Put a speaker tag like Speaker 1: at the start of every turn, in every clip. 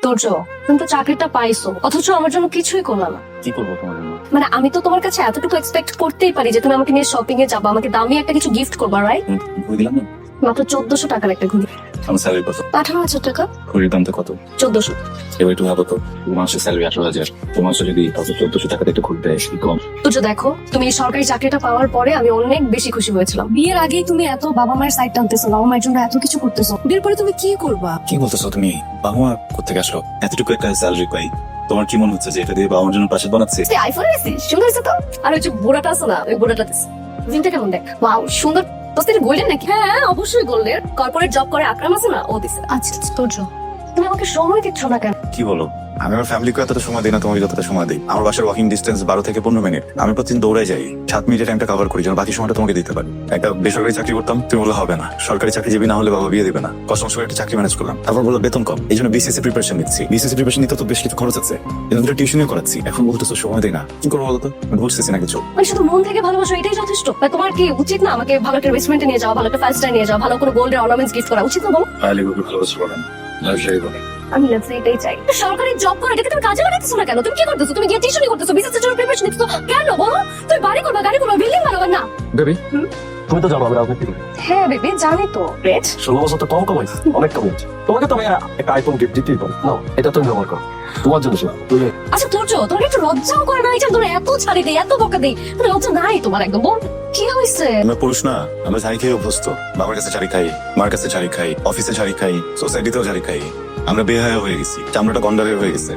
Speaker 1: তোর তুমি তো চাকরিটা পাইছো, অথচ আমার জন্য কিছুই করলা না।
Speaker 2: কি করবো তোমার জন্য?
Speaker 1: মানে আমি তো তোমার কাছে এতটুকু এক্সপেক্ট করতেই পারি যে তুমি আমাকে নিয়ে শপিং এ যাবা, আমাকে দামি একটা কিছু গিফট করবা, রাইট?
Speaker 2: ঘুরে দিলাম না।
Speaker 1: মাত্র 1400 টাকার একটা ঘড়ি।
Speaker 2: আমার স্যালারি কত?
Speaker 1: 18,000 টাকা।
Speaker 2: ঘড়ির দামটা কত?
Speaker 1: 1400।
Speaker 2: এবার একটু ভাবো তো, মাসের স্যালারি 18,000, তোমার যদি 1400 টাকাতে একটু ঘুরতে দেয়, কি কম?
Speaker 1: তুজো দেখো, তুমি এই সরকারি চাকরিটা পাওয়ার পরে আমি অনেক বেশি খুশি হয়েছিলাম। বিয়ের আগেই তুমি এত বাবা মায়ের সাইড টানতেছো, বাবা মায়ের জন্য এত কিছু করতেছো, বিয়ের পরে তুমি কি করবা?
Speaker 2: কি বলতেছো তুমি? বাবা মা কোথেকে আসলো? এতটুকু একটা স্যালারি পাই, তোমার কি মনে হচ্ছে যে এটা দিয়ে বাবার জন্য পাশে বানাচ্ছে?
Speaker 1: তুই আইফোন নিছিস? সুন্দর হয়েছে তো। আর ওই যে বুড়াটা আছে না, ওই বুড়াটা দিস। জিনটা কেমন দেখ? ওয়াও, সুন্দর। তোর গোল্ডেন নাকি? হ্যাঁ অবশ্যই গোল্ডেন। কর্পোরেট জব করে আকরাম আছে না, ও দিছে। আচ্ছা তোর তুমি আমাকে সময় দিচ্ছ না কেন?
Speaker 2: কি বলো?
Speaker 3: আমি আমার ফ্যামিলিকে এতটা সময় দিই না, তোমাকে যতটা সময় দিই। আমার বাসার ওয়াকিং ডিস্টেন্স 12 থেকে 15 মিনিট। আমি প্রতিদিন দৌড়াই যাই, 7 মিনিটের টাইমটা কভার করি, যেন বাকি সময়টা তোমাকে দিতে পারি। একটা বেসরকারি চাকরি করতাম, তুমি বললে হবে না, সরকারি চাকরিজীবী না হলে বাবা বিয়ে দিবে না। কষ্ট করে একটা চাকরি ম্যানেজ করলাম, তারপর বললো বেতন কম, এই জন্য বিসিএসসি প্রিপারেশন নিচ্ছি। বিসিএসসি প্রিপারেশন নিতে তো বেশ কিছু খরচ আছে, কিন্তু টিউশনিও করাচ্ছি। এখন বলতেছো সময় দিই না, কি করবো বলতো? আমি বুঝতেছি না কিছু।
Speaker 1: মানে শুধু মন থেকে ভালোবাসো এটাই যথেষ্ট? মানে তোমার কি উচিত না আমাকে ভালো একটা রেস্টুরেন্টে নিয়ে যাওয়া, ভালো একটা 5 স্টার নিয়ে যাওয়া, ভালো কোনো গোল্ডের অর্নামেন্টস গিফট করা উচিত না বলো?
Speaker 2: ভালোবাসা বলেন, লাক্সারি বলেন।
Speaker 1: আমি এটাই চাই। সরকারি জব করে এটাকে তুমি কাজে লাগাতেছো না কেন? তুমি কি করতেছো? তুমি গিয়ে টিউশনি করতেছো, বিসিএস এর জন্য প্রিপারেশন নিতেছো কেন বলো? তুমি বাড়ি করবা, গাড়ি করবা, বিল্ডিং বানাবা না?
Speaker 4: বেবি তুমি তো জানো আমি রাজনীতি করি।
Speaker 1: হ্যাঁ বেবি জানি তো। গ্রেট।
Speaker 4: 16 বছর তো কম কামাইছি, অনেক কামাইছি। তোমাকে তো আমি একটা আইফোন গিফট দিতেই পারি। নাও এটা তুমি ব্যবহার করো, তোমার জন্য সেটা। তুমি
Speaker 1: আচ্ছা তোর তোমার একটু লজ্জাও করে না? এই যে তোরা এত ছাড়ি দেই, এত বকা দেই, তোর লজ্জা নাই তোমার একদম? বল কি হয়েছে?
Speaker 3: আমরা পুরুষ না, আমরা ঝাড়ি খেয়ে অভ্যস্ত। বাবার কাছে ঝাড়ি খাই, মার কাছে ঝাড়ি খাই, অফিসে ঝাড়ি খাই, সোসাইটিতেও ঝাড়ি খাই। আমরা বেহায়া হয়ে গেছি, চামড়াটা গন্ডারে হয়ে গেছে।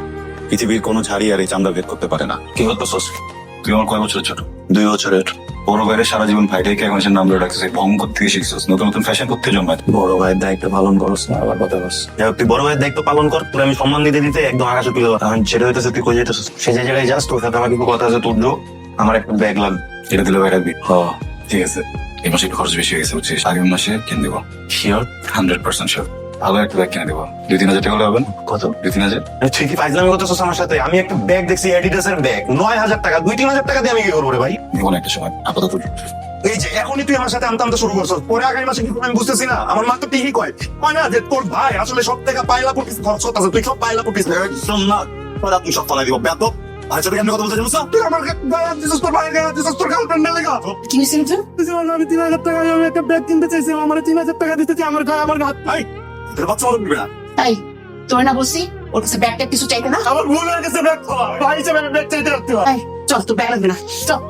Speaker 3: পৃথিবীর কোনো ঝাড়ি আর এই চামড়া ভেদ করতে পারে না।
Speaker 2: কি বলতেছস? তুই আমার কয় বছরের ছোট? 2 বছরের। বড় ভাইয়ের সারা জীবন ভাইটাকে এখন সে নাম ধরে রাখছিস, ভঙ্গ করতে শিখছিস, নতুন নতুন ফ্যাশন করতে জন্মায়।
Speaker 3: বড় ভাইয়ের দায়িত্ব পালন করস না, আবার কথা বলস।
Speaker 5: তুই বড় ভাইয়ের দায়িত্ব পালন কর, তোর আমি সম্মান দিতে দিতে একদম আকাশে তুলে কথা। সেটা হইতেছে তুই কই যাইতেছিস? সে যে জায়গায় যাস, তোর সাথে আমার কিছু কথা আছে। তোর আমার একটা ব্যাগ লাগবে,
Speaker 2: এটা দিলে ভাই রাখবি? ঠিক আছে। এই মাসে একটু খরচ বেশি হয়ে গেছে বুঝছিস, আগের মাসে কিনে দেবো।
Speaker 5: শিওর?
Speaker 2: 100% শিওর। ভালো একটা ব্যাগ কিনে দেবো। 2-3 হাজার টাকা হলে হবে না?
Speaker 5: কত?
Speaker 2: 2-3 হাজার।
Speaker 5: তুই কি ফাইজলামি করতেছিস আমার সাথে? আমি একটা ব্যাগ দেখছি, অ্যাডিডাস এর ব্যাগ, 9,000 টাকা। 2-3 হাজার টাকা দিয়ে আমি কি করবো রে ভাই?
Speaker 2: দেবো না একটা সময়, আপাতত।
Speaker 5: এই যে এখনই তুই আমার সাথে আমতা আমতা শুরু করছিস, পরে আগামী মাসে কি করবো আমি বুঝতেছি না। আমার মা তো ঠিকই কয় না যে তোর ভাই আসলে সব থেকে পাইলা পড়তিস, খরচ আছে, তুই সব পাইলা পড়তিস একদম না। তুই সব ফলাই দিব বেত। আচ্ছা তুই কথা বলতে জানিস না? তুই আমার দিছিস তোর ভাই গায়ে, দিছিস তোর গার্লফ্রেন্ডের লাগা।
Speaker 1: কি হয়েছে?
Speaker 5: আমি 3,000 টাকা আমি একটা ব্যাগ কিনতে চাইছিলাম, আমার 3,000 টাকা দিতে চাই, আমার গায়ে আমার হাত। ভাই তোর বাচ্চা বলবি না?
Speaker 6: তাই তোর না বলছি ওর কাছে ব্যাগটা কিছু চাইতে না?
Speaker 5: আমার ভুল হয়ে গেছে, ব্যাগ ভাই হিসেবে ব্যাগ চাইতে রাখতে হয়।
Speaker 6: তাই চল তোর ব্যাগ লাগবে না, চল।